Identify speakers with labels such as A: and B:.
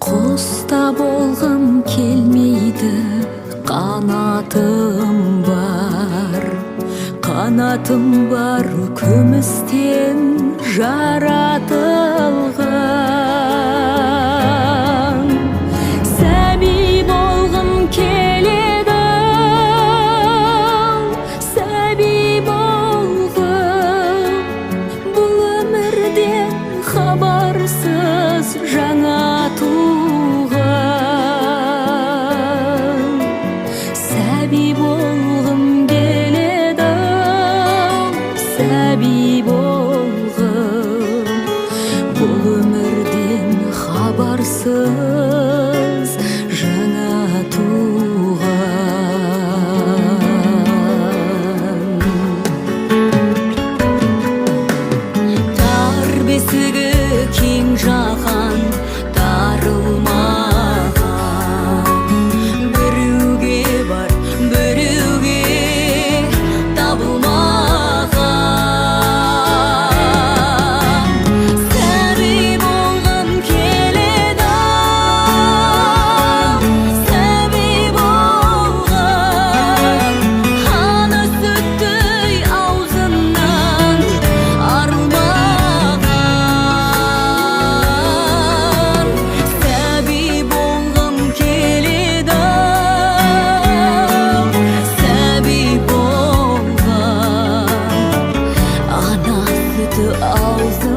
A: Құста болғым келмейді, қанатым бар күмістен жаратылған. Сәби болғым келеді, сәби болғым, бұл өмірден хабарсыз жаңа туған. Сәби болғым келеді, сәби болғым, бұл өмірден хабарсыз жаңа туған. Тар бесігі кең жаһан тарылмаған, біреуге бар, біреуге табылмаған. Сәби болғым келеді, сәби болғым, ана сүттей аузынан арылмаған. Сәби болғым келеді, сәби болғым, ана сүті аузынан